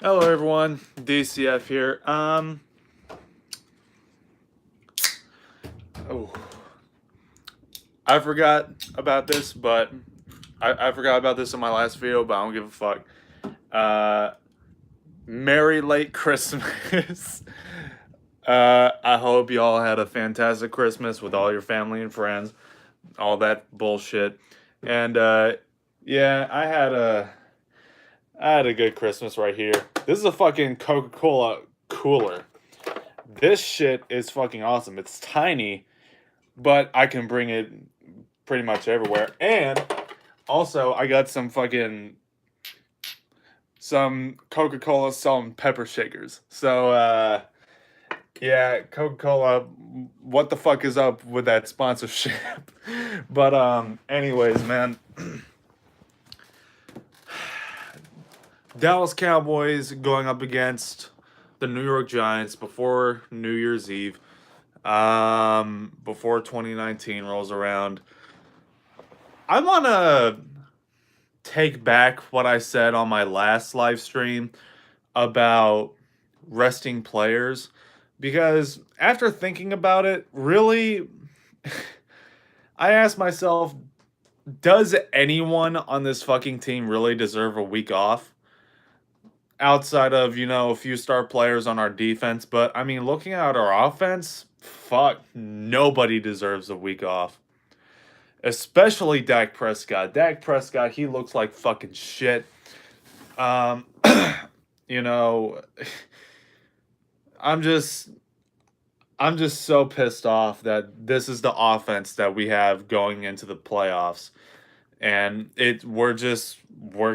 Hello everyone, DCF here. Oh, I forgot about this, but I forgot about this in my last video, but I don't give a fuck. Merry late Christmas. I hope y'all had a fantastic Christmas with all your family and friends, all that bullshit. And yeah, I had a good Christmas right here. This is a fucking Coca-Cola cooler. This shit is fucking awesome. It's tiny, but I can bring it pretty much everywhere. And also, I got some Coca-Cola salt and pepper shakers. So yeah, Coca-Cola, what the fuck is up with that sponsorship? But anyways, man, Dallas Cowboys going up against the New York Giants before New Year's Eve. Before 2019 rolls around. I want to take back what I said on my last live stream about resting players because after thinking about it, really, I asked myself, does anyone on this fucking team really deserve a week off? Outside of, a few star players on our defense. But, I mean, looking at our offense, fuck, nobody deserves a week off. Especially Dak Prescott. Dak Prescott, he looks like fucking shit. Um, you know, I'm just so pissed off that this is the offense that we have going into the playoffs. And we're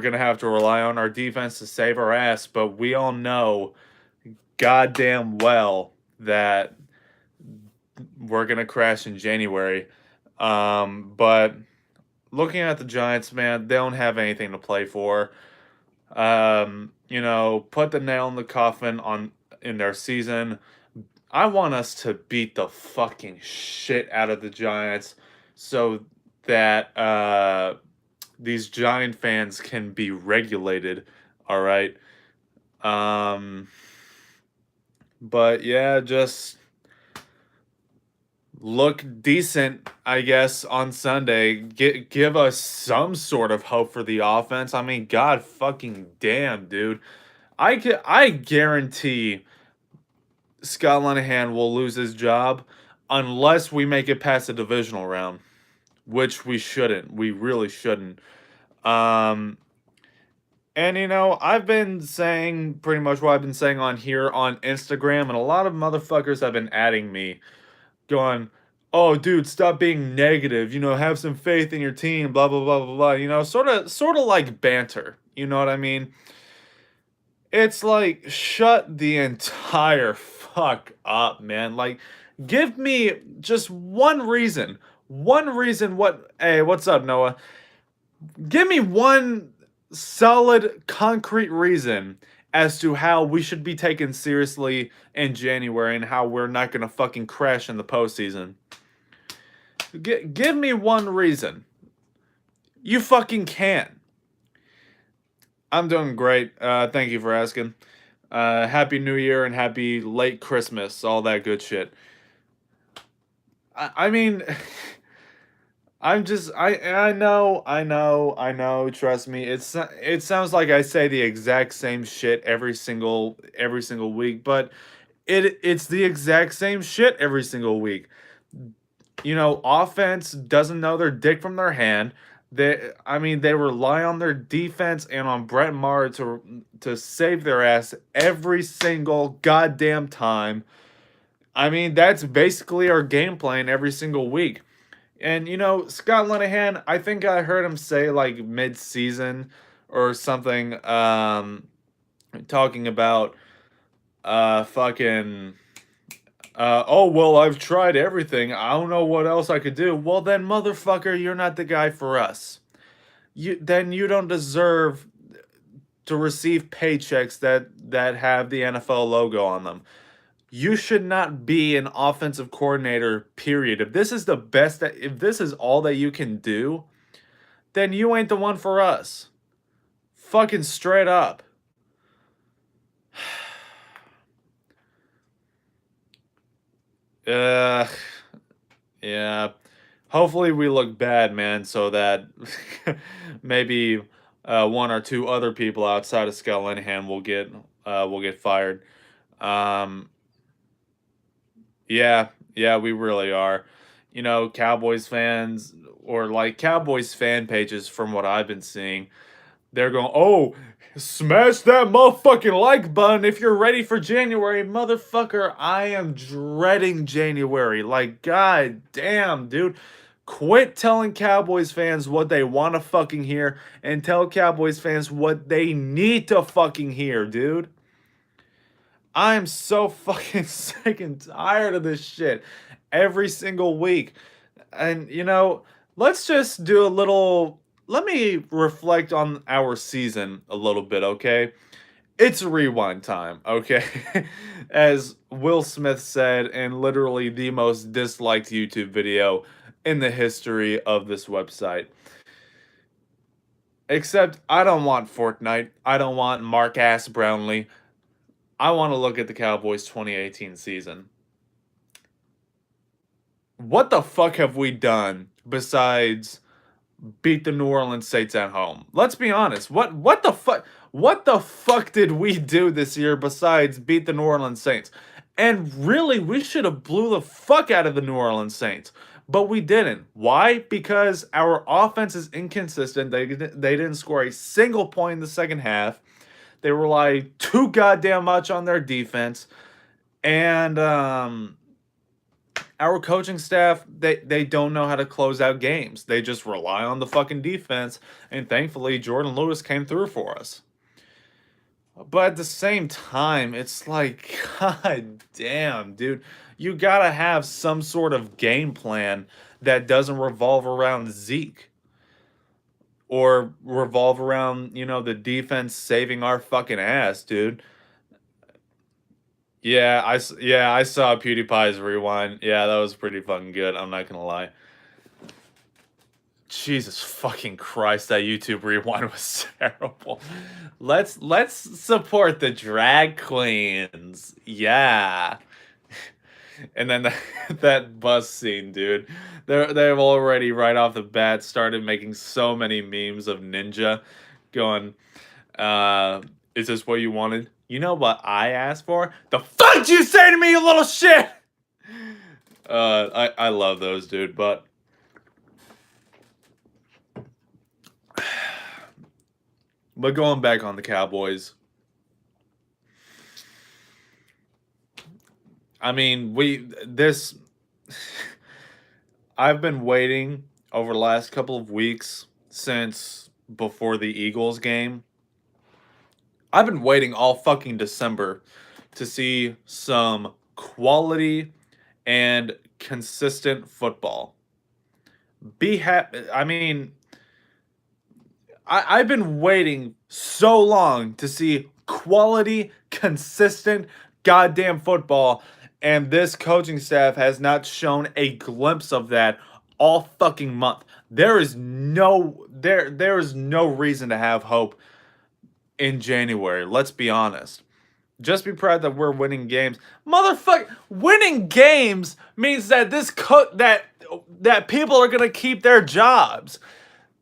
gonna have to rely on our defense to save our ass, but we all know goddamn well that we're gonna crash in January. But looking at the Giants, man, they don't have anything to play for. Put the nail in the coffin in their season. I want us to beat the fucking shit out of the Giants so that these Giant fans can be regulated. All right. But yeah, just look decent, I guess, on Sunday. Give us some sort of hope for the offense. I mean, god fucking damn, dude. I guarantee Scott Linehan will lose his job unless we make it past the divisional round, which we shouldn't. We really shouldn't. Um and I've been saying pretty much what I've been saying on here on Instagram, and a lot of motherfuckers have been adding me going, "Oh, dude, stop being negative. Have some faith in your team. Blah blah blah blah blah." Sort of like banter. You know what I mean? It's like shut the entire fuck up, man. Like, give me just one reason. One reason. Hey, what's up, Noah? Give me one solid, concrete reason as to how we should be taken seriously in January and how we're not gonna fucking crash in the postseason. Give me one reason. You fucking can. I'm doing great. Thank you for asking. Happy New Year and happy late Christmas. All that good shit. I mean, I know. Trust me. It sounds like I say the exact same shit every single week, but it's the exact same shit every single week. Offense doesn't know their dick from their hand. They rely on their defense and on Brett Maher to save their ass every single goddamn time. I mean, that's basically our game plan every single week. And Scott Linehan, I think I heard him say like mid-season or something, talking about fucking oh, well, I've tried everything. I don't know what else I could do. Well, then, motherfucker, you're not the guy for us. You don't deserve to receive paychecks that have the NFL logo on them. You should not be an offensive coordinator, period. If this is all that you can do, then you ain't the one for us. Fucking straight up. Uh, yeah. Hopefully we look bad, man, so that maybe one or two other people outside of Scott Linehan will get fired. Um, yeah, yeah, we really are. You know, Cowboys fans or like Cowboys fan pages, from what I've been seeing, they're going, "Oh, smash that motherfucking like button if you're ready for January, motherfucker." I am dreading January. Like, god damn, dude. Quit telling Cowboys fans what they want to fucking hear and tell Cowboys fans what they need to fucking hear, dude. I'm so fucking sick and tired of this shit every single week. And, you know, let's just do a little. Let me reflect on our season a little bit, okay? It's rewind time, okay? As Will Smith said in literally the most disliked YouTube video in the history of this website. Except I don't want Fortnite. I don't want Mark Ass Brownlee. I want to look at the Cowboys 2018 season. What the fuck have we done besides beat the New Orleans Saints at home? Let's be honest. What the fuck did we do this year besides beat the New Orleans Saints? And really, we should have blew the fuck out of the New Orleans Saints. But we didn't. Why? Because our offense is inconsistent. They didn't score a single point in the second half. They rely too goddamn much on their defense. And our coaching staff, they don't know how to close out games. They just rely on the fucking defense, and thankfully Jordan Lewis came through for us. But at the same time, it's like, god damn, dude, you gotta have some sort of game plan that doesn't revolve around Zeke or revolve around, you know, the defense saving our fucking ass, dude. Yeah, I saw PewDiePie's rewind. Yeah, that was pretty fucking good. I'm not gonna lie. Jesus fucking Christ, that YouTube rewind was terrible. Let's support the drag queens. Yeah. And then that bus scene, dude. They've already right off the bat started making so many memes of Ninja going, is this what you wanted? You know what I asked for? The fuck did you say to me, you little shit? I love those, dude, but going back on the Cowboys, I mean, I've been waiting over the last couple of weeks since before the Eagles game. I've been waiting all fucking December to see some quality and consistent football. Be happy. I mean, I've been waiting so long to see quality, consistent, goddamn football, and this coaching staff has not shown a glimpse of that all fucking month. There is no reason to have hope in January. Let's be honest. Just be proud that we're winning games. Motherfucker, winning games means that that people are going to keep their jobs.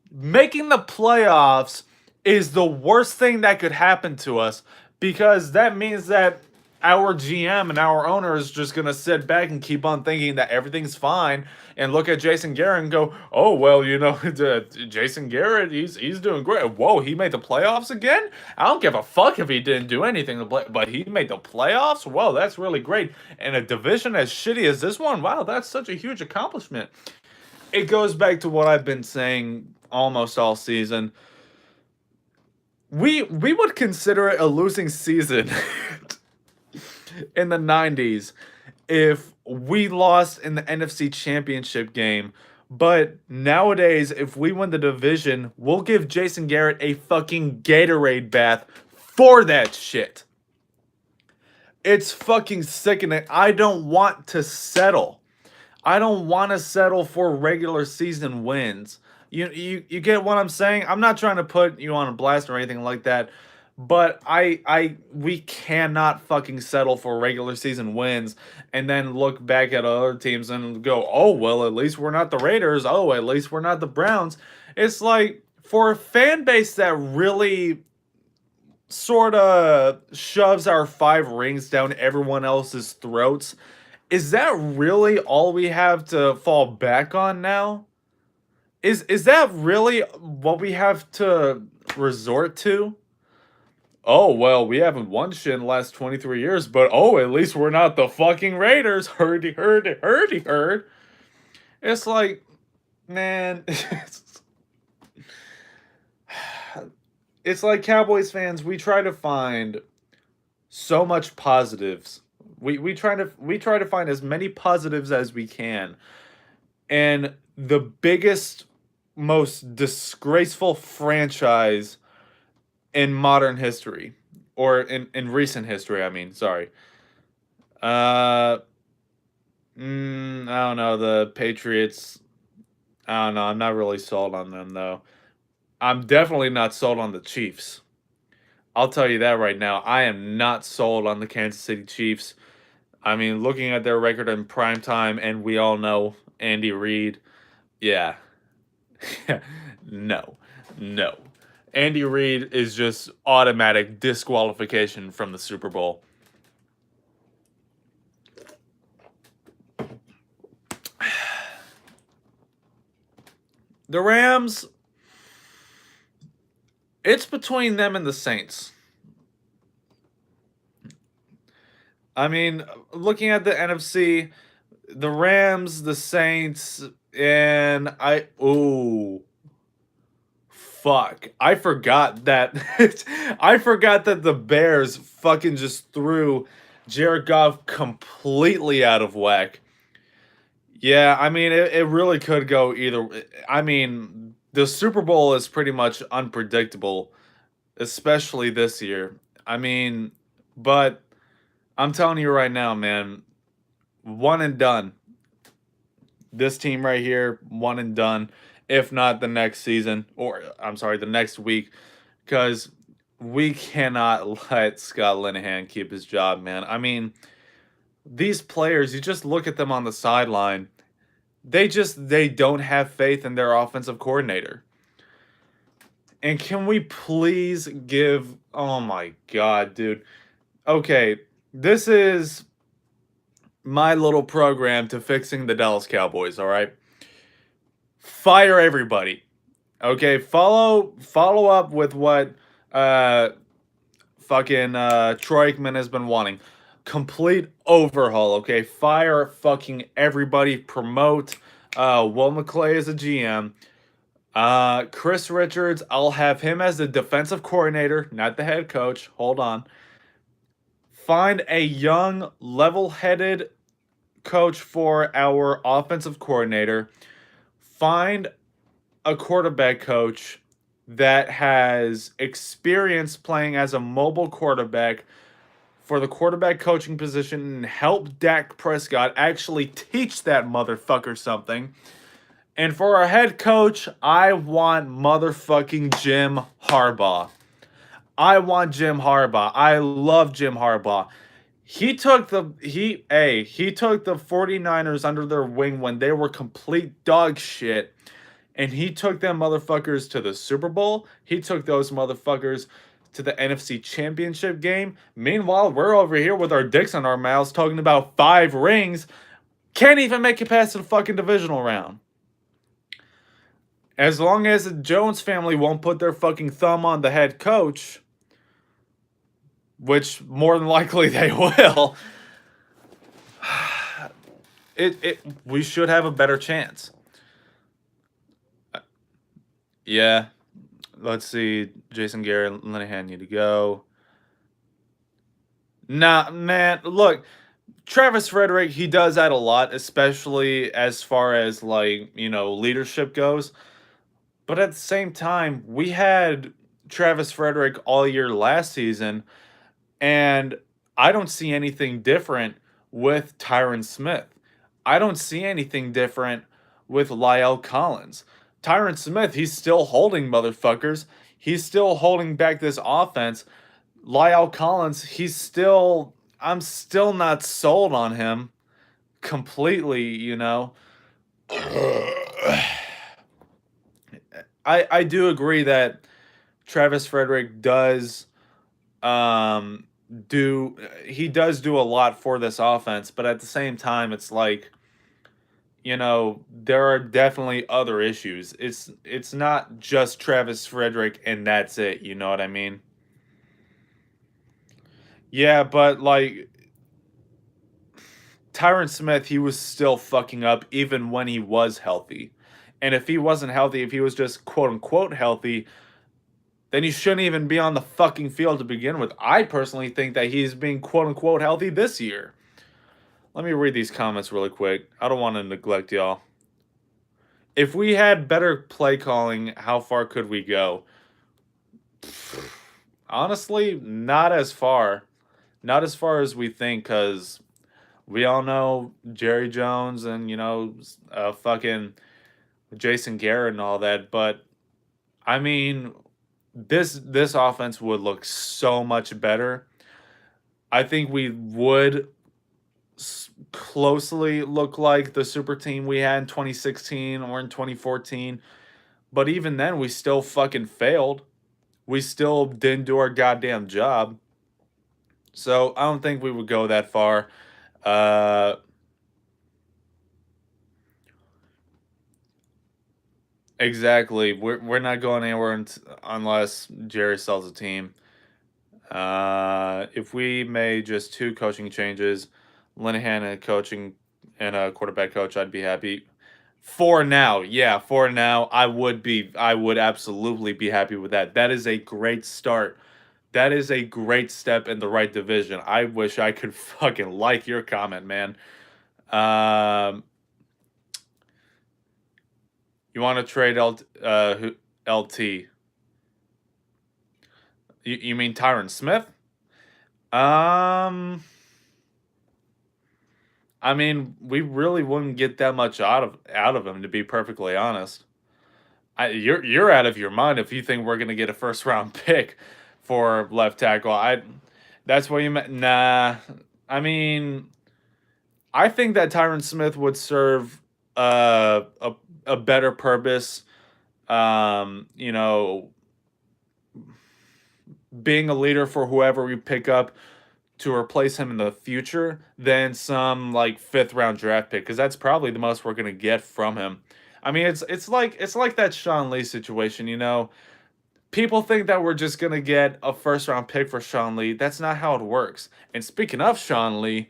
Making the playoffs is the worst thing that could happen to us, because that means that our GM and our owner is just going to sit back and keep on thinking that everything's fine and look at Jason Garrett and go, "Oh, well, you know, Jason Garrett, he's doing great. Whoa, he made the playoffs again? I don't give a fuck if he didn't do anything to play, but he made the playoffs? Whoa, that's really great. And a division as shitty as this one, wow, that's such a huge accomplishment." It goes back to what I've been saying almost all season. We would consider it a losing season in the 90s if we lost in the NFC Championship game. But nowadays, if we win the division, we'll give Jason Garrett a fucking Gatorade bath for that shit. It's fucking sickening. I don't want to settle. I don't want to settle for regular season wins. You get what I'm saying? I'm not trying to put you on a blast or anything like that, But we cannot fucking settle for regular season wins and then look back at other teams and go, oh well, at least we're not the Raiders. Oh, at least we're not the Browns. It's like for a fan base that really sort of shoves our 5 rings down everyone else's throats. Is that really all we have to fall back on now? Is that really what we have to resort to? Oh, well, we haven't won shit in the last 23 years, but oh, at least we're not the fucking Raiders. Hurdy, hurdy, hurdy, hurd. It's like, man, it's like Cowboys fans, we try to find so much positives. We try to find as many positives as we can. And the biggest, most disgraceful franchise in modern history, or in recent history, I mean, sorry. Uh, I don't know, the Patriots. I don't know. I'm not really sold on them though. I'm definitely not sold on the Chiefs. I'll tell you that right now. I am not sold on the Kansas City Chiefs. I mean, looking at their record in prime time, and we all know Andy Reid. Yeah, no, no. Andy Reid is just automatic disqualification from the Super Bowl. The Rams, it's between them and the Saints. I mean, looking at the NFC, the Rams, the Saints, and ooh, fuck. I forgot that I forgot that the Bears fucking just threw Jared Goff completely out of whack. Yeah, I mean it really could go either. I mean, the Super Bowl is pretty much unpredictable, especially this year. I mean, but I'm telling you right now, man, one and done. This team right here, one and done. If not the next season, or I'm sorry, the next week, because we cannot let Scott Linehan keep his job, man. I mean, these players, you just look at them on the sideline. They don't have faith in their offensive coordinator. And can we please give, oh my god, dude. Okay, this is my little program to fixing the Dallas Cowboys, all right? Fire everybody. Okay, follow up with what uh fucking Troy Aikman has been wanting. Complete overhaul, okay? Fire fucking everybody, promote Will McClay as a GM. Chris Richards, I'll have him as the defensive coordinator, not the head coach. Hold on. Find a young, level-headed coach for our offensive coordinator. Find a quarterback coach that has experience playing as a mobile quarterback for the quarterback coaching position and help Dak Prescott actually teach that motherfucker something. And for our head coach, I want motherfucking Jim Harbaugh. I want Jim Harbaugh. I love Jim Harbaugh. He took the 49ers under their wing when they were complete dog shit. And he took them motherfuckers to the Super Bowl. He took those motherfuckers to the NFC Championship game. Meanwhile, we're over here with our dicks in our mouths talking about 5 rings. Can't even make it past the fucking divisional round. As long as the Jones family won't put their fucking thumb on the head coach, which more than likely they will, we should have a better chance. Yeah. Let's see. Jason Garrett, Linehan need to go. Nah, man. Look, Travis Frederick, he does that a lot, especially as far as like, leadership goes. But at the same time, we had Travis Frederick all year last season, and I don't see anything different with Tyron Smith. I don't see anything different with Lyle Collins. Tyron Smith, he's still holding motherfuckers. He's still holding back this offense. Lyle Collins, I'm still not sold on him completely, I do agree that Travis Frederick um does do a lot for this offense, but at the same time it's like, there are definitely other issues. It's not just Travis Frederick and that's it, you know what I mean? Yeah, but like Tyron Smith, he was still fucking up even when he was healthy. And if he wasn't healthy, if he was just quote unquote healthy, then he shouldn't even be on the fucking field to begin with. I personally think that he's being quote unquote healthy this year. Let me read these comments really quick. I don't want to neglect y'all. If we had better play calling, how far could we go? Honestly, not as far. Not as far as we think, because we all know Jerry Jones and, fucking Jason Garrett and all that. But, I mean, this offense would look so much better. I think we would closely look like the super team we had in 2016 or in 2014. But even then, we still fucking failed. We still didn't do our goddamn job. So I don't think we would go that far. Uh, exactly. We're not going anywhere unless Jerry sells a team. If we made just two coaching changes, Linehan and coaching and a quarterback coach, I'd be happy. For now, yeah, for now, I would absolutely be happy with that. That is a great start. That is a great step in the right division. I wish I could fucking like your comment, man. Um, you want to trade LT? You mean Tyron Smith? Um, I mean, we really wouldn't get that much out of him, to be perfectly honest. You're out of your mind if you think we're gonna get a first round pick for left tackle. That's what you meant. Nah, I mean, I think that Tyron Smith would serve a better purpose. You know, being a leader for whoever we pick up to replace him in the future than some like fifth round draft pick, because that's probably the most we're gonna get from him. I mean, it's like that Sean Lee situation. People think that we're just gonna get a first round pick for Sean Lee. That's not how it works. And speaking of Sean Lee,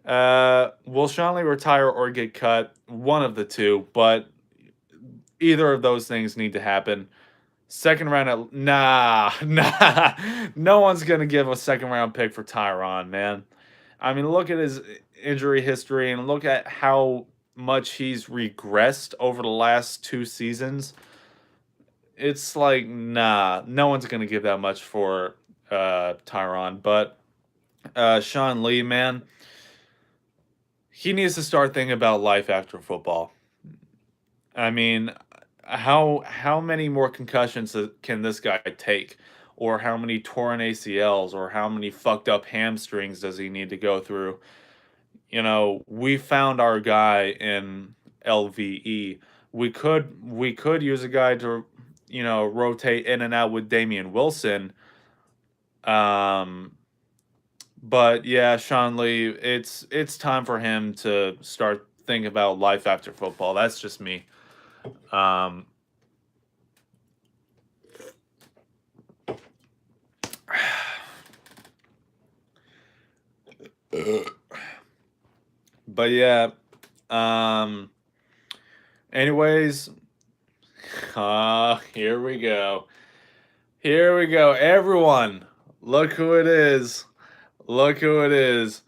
will Sean Lee retire or get cut? One of the two, but either of those things need to happen. Second round, nah. No one's gonna give a second round pick for Tyron, man. I mean, look at his injury history and look at how much he's regressed over the last two seasons. It's like, nah, no one's gonna give that much for Tyron. But Sean Lee, man, he needs to start thinking about life after football. I mean, how many more concussions can this guy take? Or how many torn ACLs or how many fucked up hamstrings does he need to go through? We found our guy in LVE. We could use a guy to, rotate in and out with Damian Wilson. Um, but yeah, Sean Lee, it's time for him to start thinking about life after football. That's just me. Um, but yeah. Um, anyways, here we go. Here we go. Everyone, look who it is. Look who it is.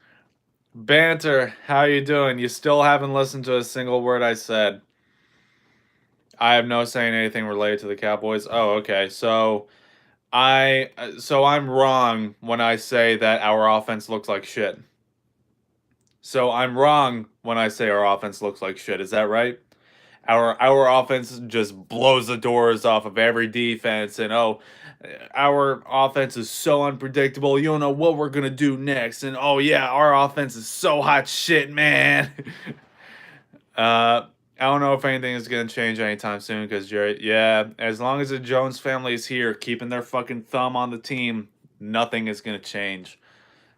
Banter, how you doing? You still haven't listened to a single word I said. I have no saying anything related to the Cowboys. Oh, okay. So I'm wrong when I say that our offense looks like shit. So I'm wrong when I say our offense looks like shit. Is that right? Our offense just blows the doors off of every defense, and oh, our offense is so unpredictable. You don't know what we're gonna do next, and oh yeah, our offense is so hot shit, man. I don't know if anything is gonna change anytime soon because Jared, yeah, as long as the Jones family is here, keeping their fucking thumb on the team, nothing is gonna change.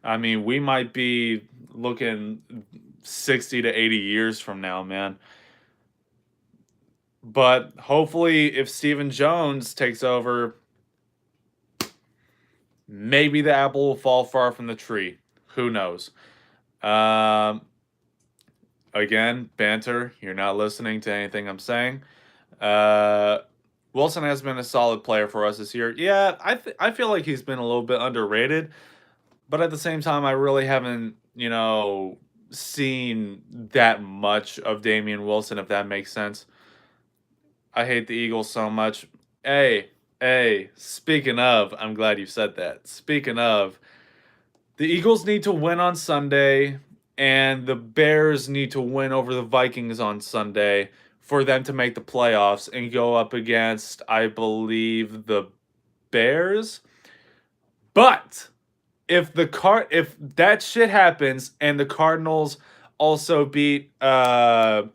I mean, we might be looking 60 to 80 years from now, man. But hopefully, if Stephen Jones takes over, maybe the apple will fall far from the tree. Who knows? Um, Again, banter. You're not listening to anything I'm saying. Uh, Wilson has been a solid player for us this year. Yeah, I feel like he's been a little bit underrated, but at the same time, I really haven't, seen that much of Damian Wilson, if that makes sense. I hate the Eagles so much. Hey, speaking of, I'm glad you said that. Speaking of, the Eagles need to win on Sunday, and the Bears need to win over the Vikings on Sunday for them to make the playoffs and go up against, I believe, the Bears. But if that shit happens and the Cardinals also beat the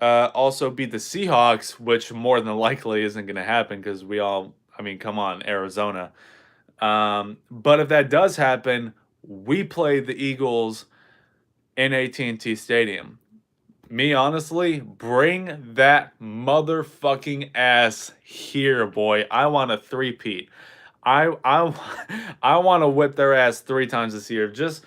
Seahawks, which more than likely isn't going to happen because I mean, come on, Arizona. But if that does happen, we play the Eagles in AT&T Stadium. Me, honestly, bring that motherfucking ass here, boy. I want a three-peat. I I want to whip their ass 3 times this year, just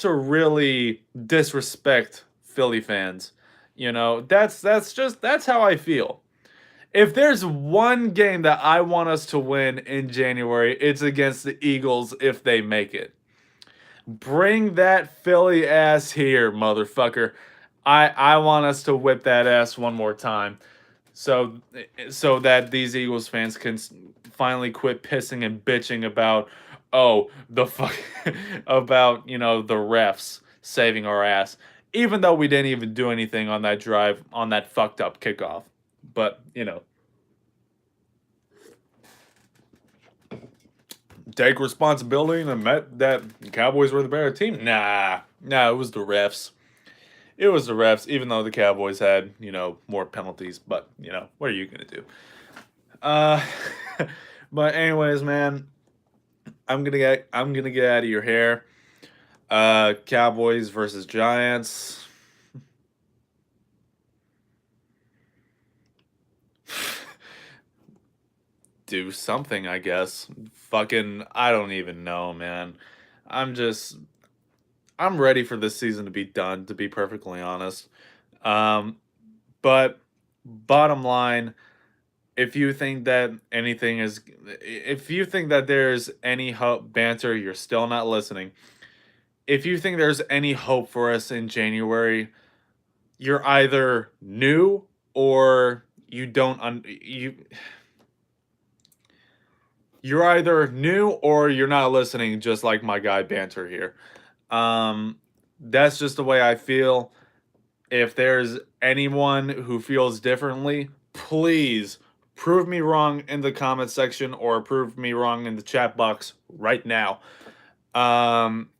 to really disrespect Philly fans. That's how I feel. If there's one game that I want us to win in January, it's against the Eagles if they make it. Bring that Philly ass here, motherfucker. I want us to whip that ass one more time. So so that these Eagles fans can finally quit pissing and bitching about the fuck about, the refs saving our ass. Even though we didn't even do anything on that drive on that fucked up kickoff. But, take responsibility and admit that Cowboys were the better team. Nah, it was the refs. It was the refs, even though the Cowboys had, more penalties. But, what are you gonna do? Uh, but anyways, man, I'm gonna get out of your hair. Cowboys versus Giants. Do something, I guess. Fucking, I don't even know, man. I'm just, I'm ready for this season to be done, to be perfectly honest. Um, but bottom line, if you think that there's any hope, banter, you're still not listening. If you think there's any hope for us in January, you're either new or you don't you're either new or you're not listening, just like my guy banter here. Um, that's just the way I feel. If there's anyone who feels differently, please prove me wrong in the comment section or prove me wrong in the chat box right now. Um,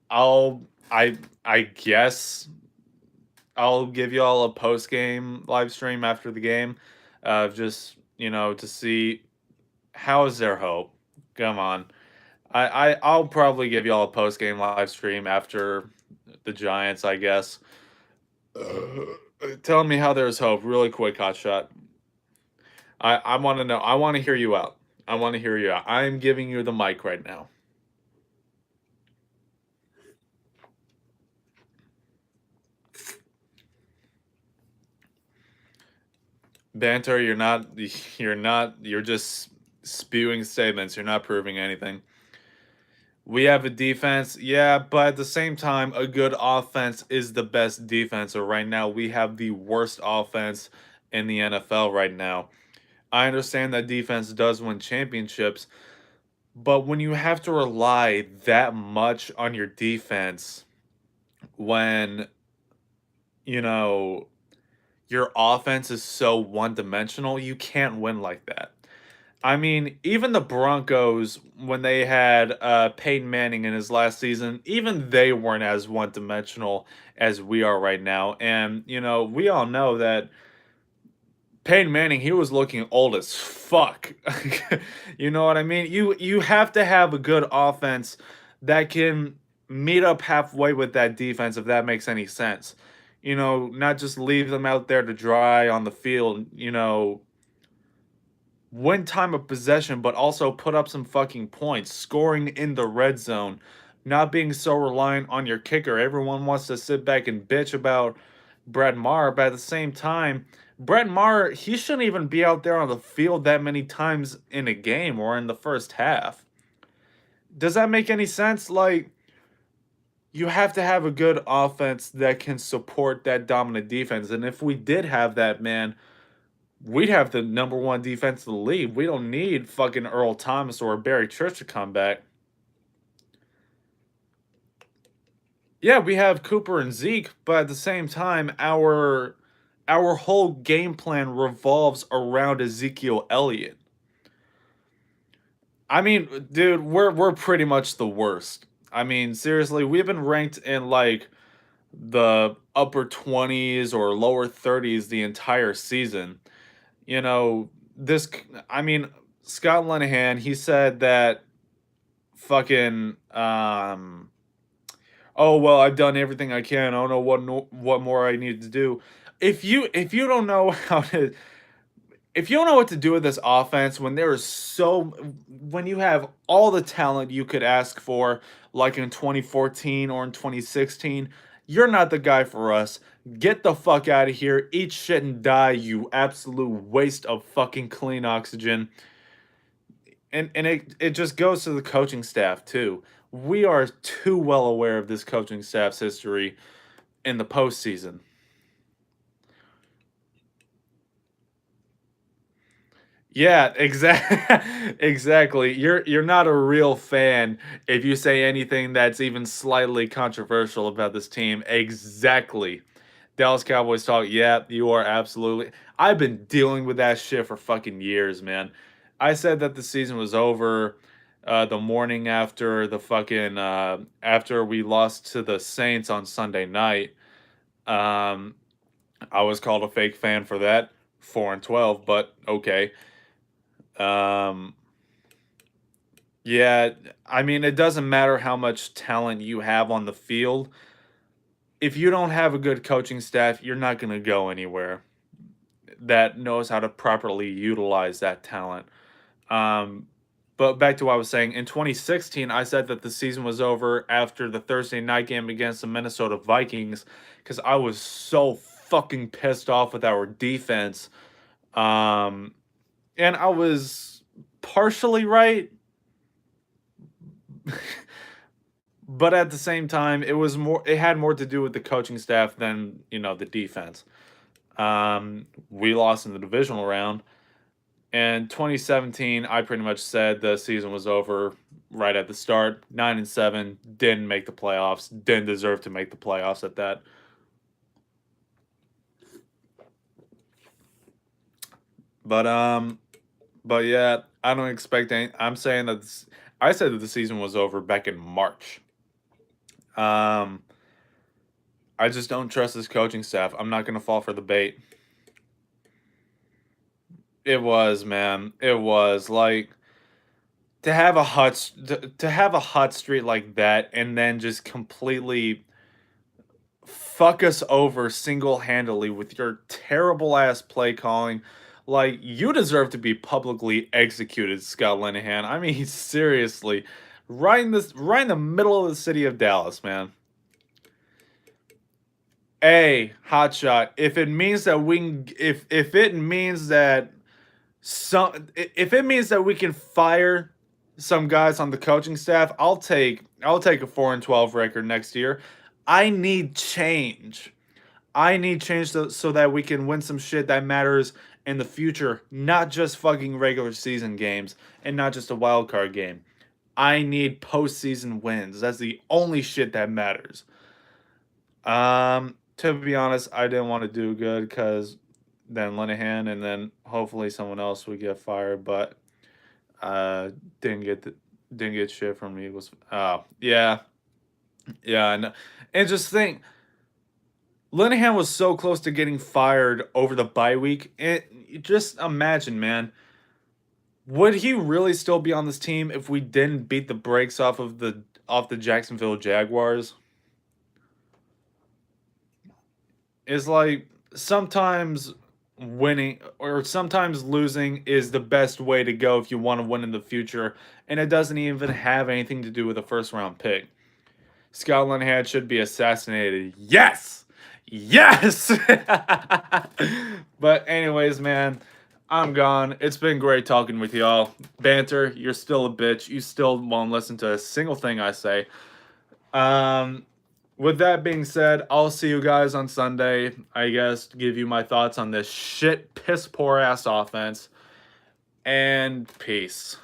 I'll I guess I'll give y'all a post game live stream after the game, just to see how is there hope. Come on, I'll probably give y'all a post game live stream after the Giants, I guess. Tell me how there's hope, really quick, hot shot. I want to know. I want to hear you out. I want to hear you out. I'm giving you the mic right now. Banter, you're just spewing statements. You're not proving anything. We have a defense, yeah, but at the same time, a good offense is the best defense. So right now, we have the worst offense in the NFL right now. I understand that defense does win championships, but when you have to rely that much on your defense, when, you know, your offense is so one-dimensional, you can't win like that. I mean, even the Broncos, when they had Peyton Manning in his last season, even they weren't as one-dimensional as we are right now. And, we all know that Peyton Manning, he was looking old as fuck. You know what I mean? You have to have a good offense that can meet up halfway with that defense, if that makes any sense. Not just leave them out there to dry on the field, win time of possession, but also put up some fucking points, scoring in the red zone, not being so reliant on your kicker. Everyone wants to sit back and bitch about Brett Maher, but at the same time, Brett Maher, he shouldn't even be out there on the field that many times in a game or in the first half. Does that make any sense? Like, you have to have a good offense that can support that dominant defense. And if we did have that, man, we'd have the number one defense in the league. We don't need fucking Earl Thomas or Barry Church to come back. Yeah, we have Cooper and Zeke, but at the same time, our whole game plan revolves around Ezekiel Elliott. I mean, dude, we're pretty much the worst. I mean, seriously, we've been ranked in like the upper 20s or lower 30s the entire season. You know, this I mean, Scott Linehan, he said that fucking oh well, I've done everything I can. I don't know what more I need to do. If you don't know how to if you don't know what to do with this offense when you have all the talent you could ask for, like in 2014 or in 2016, you're not the guy for us. Get the fuck out of here. Eat shit and die, you absolute waste of fucking clean oxygen. And it just goes to the coaching staff too. We are too well aware of this coaching staff's history in the postseason. Yeah, exactly. You're not a real fan if you say anything that's even slightly controversial about this team. Exactly. Dallas Cowboys talk. Yeah, you are absolutely. I've been dealing with that shit for fucking years, man. I said that the season was over the morning after the fucking after we lost to the Saints on Sunday night. Um, I was called a fake fan for that. 4-12, but okay. Um, yeah, I mean, it doesn't matter how much talent you have on the field. If you don't have a good coaching staff, you're not going to go anywhere that knows how to properly utilize that talent. Um, but back to what I was saying, in 2016, I said that the season was over after the Thursday night game against the Minnesota Vikings because I was so fucking pissed off with our defense. Um, and I was partially right, but at the same time, it had more to do with the coaching staff than, the defense. We lost in the divisional round. And 2017, I pretty much said the season was over right at the start. 9-7, didn't make the playoffs, didn't deserve to make the playoffs at that. But but yeah, I don't expect any. I'm saying that I said that the season was over back in March. Um, I just don't trust this coaching staff. I'm not gonna fall for the bait. It was, man. It was like to have a hot streak like that and then just completely fuck us over single-handedly with your terrible ass play calling. Like, you deserve to be publicly executed, Scott Linehan. I mean, seriously. Right in the middle of the city of Dallas, man. Hey, hotshot. If it means that we can, if it means that if it means that we can fire some guys on the coaching staff, I'll take a 4-12 record next year. I need change. I need change so that we can win some shit that matters in the future, not just fucking regular season games and not just a wild card game. I need postseason wins. That's the only shit that matters. to be honest, I didn't want to do good because then Linehan and then hopefully someone else would get fired, but uh didn't get the, didn't get shit from Eagles. Oh yeah, yeah, I know. And just think, Linehan was so close to getting fired over the bye week. Just imagine, man. Would he really still be on this team if we didn't beat the brakes off the Jacksonville Jaguars? It's like sometimes winning or sometimes losing is the best way to go if you want to win in the future, and it doesn't even have anything to do with a first round pick. Scott Linehan should be assassinated. Yes! Yes! But anyways, man, I'm gone. It's been great talking with y'all. Banter, you're still a bitch. You still won't listen to a single thing I say. Um, with that being said, I'll see you guys on Sunday. I guess to give you my thoughts on this shit, piss poor ass offense. And peace.